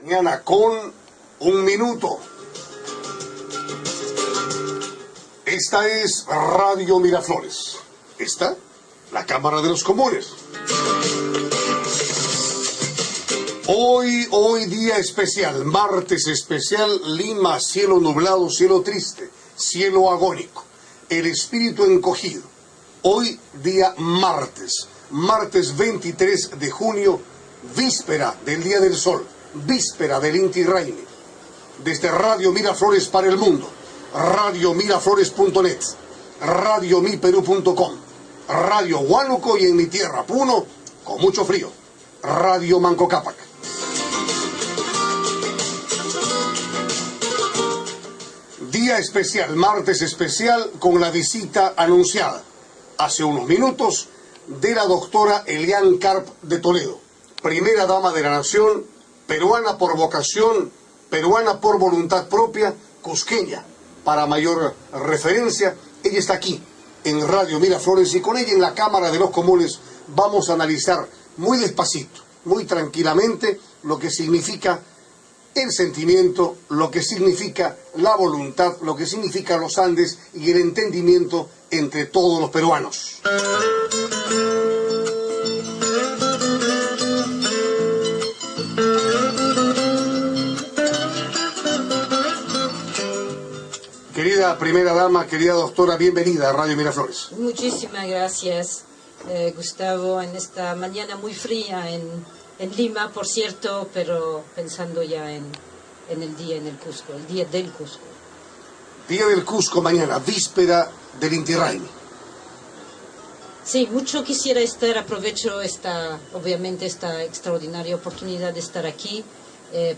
Mañana con un minuto. Esta es Radio Miraflores. Esta, la Cámara de los Comunes. Hoy día especial, martes especial, Lima, cielo nublado, cielo triste, cielo agónico, el espíritu encogido. Hoy día martes 23 de junio, víspera del Día del Sol, víspera del Inti Raymi. Desde Radio Miraflores para el mundo, radiomiraflores.net, radiomiperú.com, Radio Huánuco y en mi tierra, Puno, con mucho frío, Radio Manco Cápac. Día especial, martes especial, con la visita anunciada hace unos minutos de la doctora Elian Karp de Toledo, primera dama de la nación, peruana por vocación, peruana por voluntad propia, cusqueña. Para mayor referencia, ella está aquí en Radio Miraflores y con ella en la Cámara de los Comunes vamos a analizar muy despacito, muy tranquilamente lo que significa el sentimiento, lo que significa la voluntad, lo que significa los Andes y el entendimiento entre todos los peruanos. Querida primera dama, querida doctora, bienvenida a Radio Miraflores. Muchísimas gracias, Gustavo, en esta mañana muy fría en Lima, por cierto, pero pensando ya en el día en el Cusco, el día del Cusco. Día del Cusco mañana, víspera del Inti Raymi. Sí, mucho quisiera estar, aprovecho obviamente esta extraordinaria oportunidad de estar aquí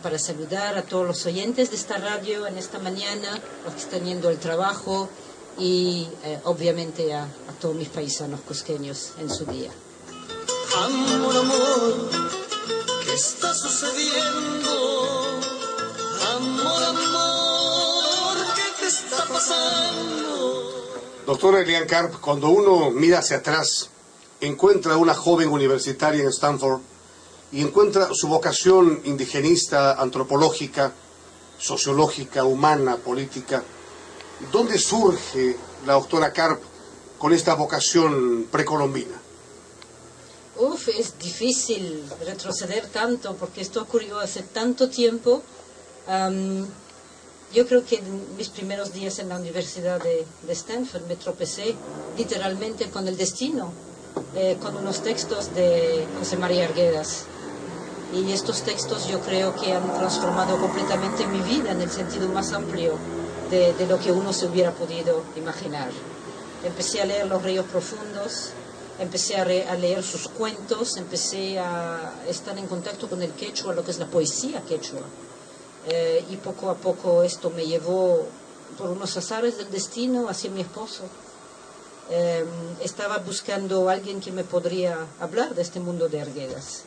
para saludar a todos los oyentes de esta radio en esta mañana, los que están yendo al trabajo y obviamente a todos mis paisanos cusqueños en su día. Amor, amor, ¿qué está sucediendo? Amor, amor, ¿qué te está pasando? Doctora Elian Karp, cuando uno mira hacia atrás, encuentra a una joven universitaria en Stanford y encuentra su vocación indigenista, antropológica, sociológica, humana, política. ¿Dónde surge la doctora Karp con esta vocación precolombina? Es difícil retroceder tanto porque esto ocurrió hace tanto tiempo. Yo creo que en mis primeros días en la Universidad de Stanford me tropecé literalmente con el destino, con unos textos de José María Arguedas. Y estos textos yo creo que han transformado completamente mi vida en el sentido más amplio de lo que uno se hubiera podido imaginar. Empecé a leer Los Ríos Profundos, empecé a leer sus cuentos, empecé a estar en contacto con el quechua, lo que es la poesía quechua. Y poco a poco esto me llevó por unos azares del destino hacia mi esposo. Estaba buscando a alguien que me podría hablar de este mundo de Arguedas.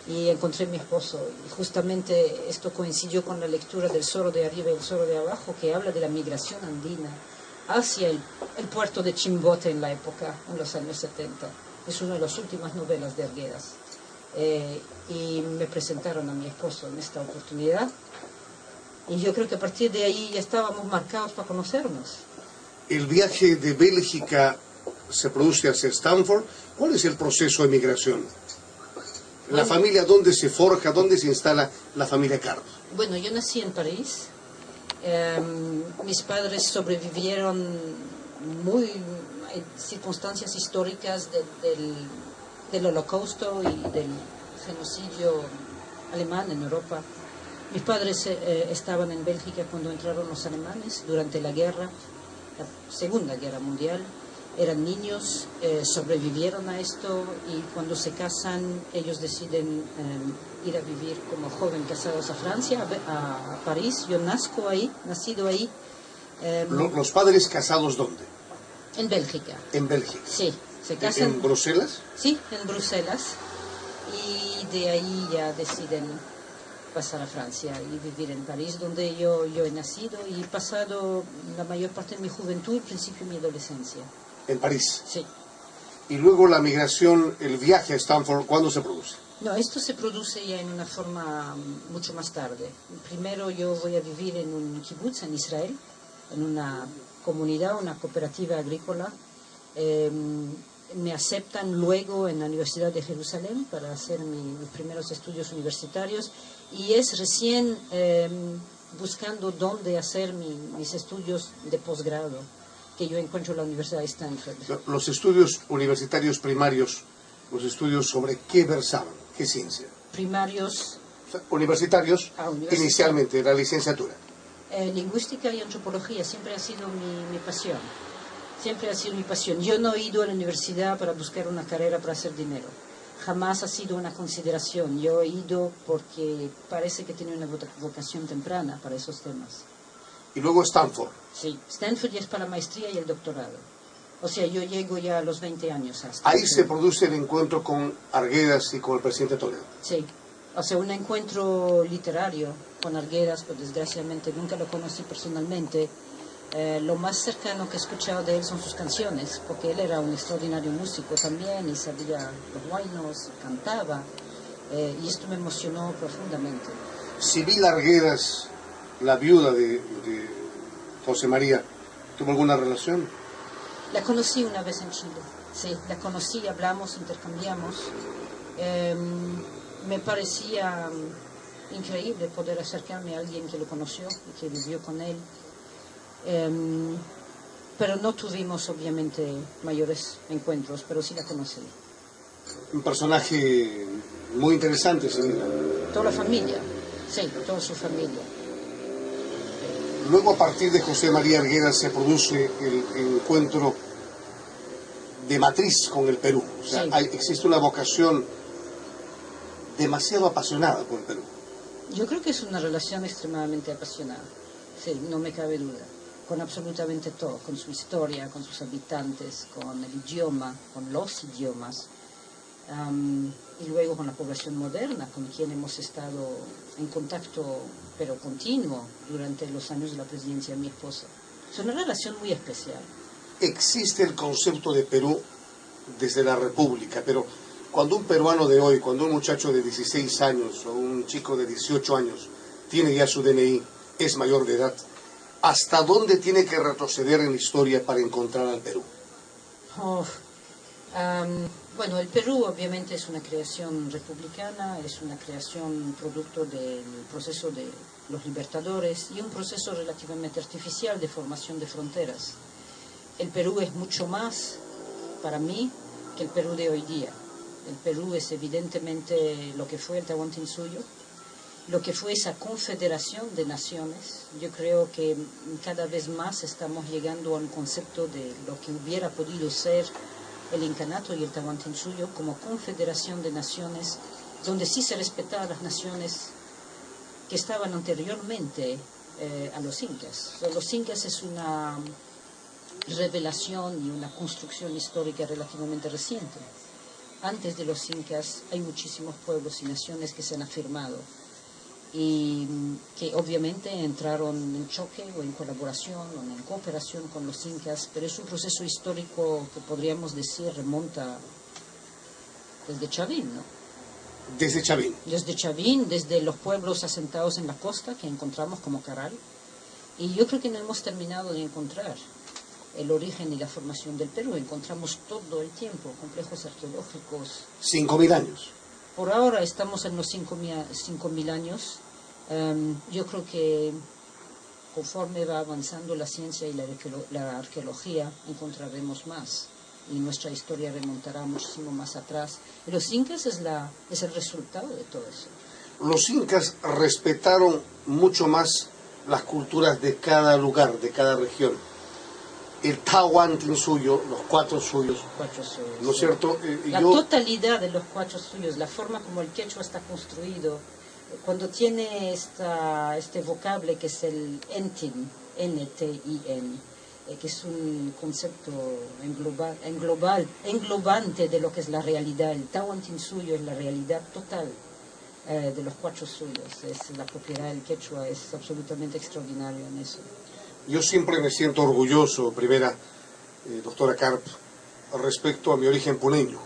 Y encontré a mi esposo. Y justamente esto coincidió con la lectura del Zorro de Arriba y el Zorro de Abajo, que habla de la migración andina hacia el puerto de Chimbote en la época, en los años 70. Es una de las últimas novelas de Arguedas. Y me presentaron a mi esposo en esta oportunidad. Y yo creo que a partir de ahí ya estábamos marcados para conocernos. El viaje de Bélgica se produce hacia Stanford. ¿Cuál es el proceso de migración? ¿La familia dónde se forja, dónde se instala la familia Karp? Bueno, yo nací en París. Mis padres sobrevivieron en circunstancias históricas del Holocausto y del genocidio alemán en Europa. Mis padres estaban en Bélgica cuando entraron los alemanes durante la Segunda Guerra Mundial. Eran niños, sobrevivieron a esto y cuando se casan ellos deciden ir a vivir como joven casados a Francia, a París. Yo nacido ahí. ¿Los padres casados dónde? En Bélgica. ¿En Bélgica? Sí, se casan. ¿En Bruselas? Sí, en Bruselas. Y de ahí ya deciden pasar a Francia y vivir en París, donde yo he nacido y he pasado la mayor parte de mi juventud y principio de mi adolescencia. ¿En París? Sí. Y luego la migración, el viaje a Stanford, ¿cuándo se produce? No, esto se produce ya en una forma mucho más tarde. Primero yo voy a vivir en un kibutz en Israel, en una comunidad, una cooperativa agrícola. Me aceptan luego en la Universidad de Jerusalén para hacer mis primeros estudios universitarios y es recién buscando dónde hacer mis estudios de posgrado que yo encuentro en la Universidad de Stanford. Los estudios universitarios primarios, los estudios sobre qué versaban, qué ciencia. Primarios. O sea, universitarios, inicialmente, la licenciatura. Lingüística y antropología siempre ha sido mi pasión. Siempre ha sido mi pasión. Yo no he ido a la universidad para buscar una carrera para hacer dinero. Jamás ha sido una consideración. Yo he ido porque parece que tenía una vocación temprana para esos temas. Y luego Stanford. Sí, Stanford ya es para la maestría y el doctorado. O sea, yo llego ya a los 20 años a Stanford. Ahí se produce el encuentro con Arguedas y con el presidente Toledo. Sí, o sea, un encuentro literario con Arguedas, pues desgraciadamente nunca lo conocí personalmente. Lo más cercano que he escuchado de él son sus canciones, porque él era un extraordinario músico también y sabía los huaynos, cantaba, y esto me emocionó profundamente. Sibyl Arguedas, la viuda de José María, ¿tuvo alguna relación? La conocí una vez en Chile, sí, la conocí, hablamos, intercambiamos. Me parecía increíble poder acercarme a alguien que lo conoció y que vivió con él. Pero no tuvimos obviamente mayores encuentros, pero sí la conocí. Un personaje muy interesante, señora. Toda la familia, sí, toda su familia. Luego, a partir de José María Arguedas, se produce el encuentro de matriz con el Perú. O sea, sí. Existe una vocación demasiado apasionada por el Perú. Yo creo que es una relación extremadamente apasionada, sí, no me cabe duda, con absolutamente todo, con su historia, con sus habitantes, con el idioma, con los idiomas, y luego con la población moderna, con quien hemos estado en contacto, pero continuo, durante los años de la presidencia de mi esposa. Es una relación muy especial. Existe el concepto de Perú desde la República, pero cuando un peruano de hoy, cuando un muchacho de 16 años o un chico de 18 años tiene ya su DNI, es mayor de edad, ¿hasta dónde tiene que retroceder en la historia para encontrar al Perú? Bueno, el Perú obviamente es una creación republicana, es una creación producto del proceso de los libertadores y un proceso relativamente artificial de formación de fronteras. El Perú es mucho más, para mí, que el Perú de hoy día. El Perú es evidentemente lo que fue el Tahuantinsuyo, lo que fue esa confederación de naciones. Yo creo que cada vez más estamos llegando a un concepto de lo que hubiera podido ser el Incanato y el Tahuantinsuyo como confederación de naciones, donde sí se respetaban las naciones que estaban anteriormente a los incas. Los incas es una revelación y una construcción histórica relativamente reciente. Antes de los incas hay muchísimos pueblos y naciones que se han afirmado y que obviamente entraron en choque o en colaboración o en cooperación con los incas, pero es un proceso histórico que podríamos decir remonta desde Chavín, ¿no? Desde Chavín. Desde Chavín, desde los pueblos asentados en la costa que encontramos como Caral, y yo creo que no hemos terminado de encontrar el origen y la formación del Perú. Encontramos todo el tiempo complejos arqueológicos. 5.000 años. Por ahora estamos en los 5.000 años. Yo creo que conforme va avanzando la ciencia y la arqueología, encontraremos más. Y nuestra historia remontará muchísimo más atrás. Y los incas es el resultado de todo eso. Los incas respetaron mucho más las culturas de cada lugar, de cada región. El Tahuantinsuyo, los cuatro suyos, ¿no es cierto? La totalidad de los cuatro suyos, la forma como el quechua está construido, cuando tiene este vocable que es el entin, N-T-I-N, que es un concepto englobante de lo que es la realidad. El Tahuantinsuyo es la realidad total de los cuatro suyos, es la propiedad del quechua, es absolutamente extraordinario en eso. Yo siempre me siento orgulloso, doctora Karp, respecto a mi origen puneño.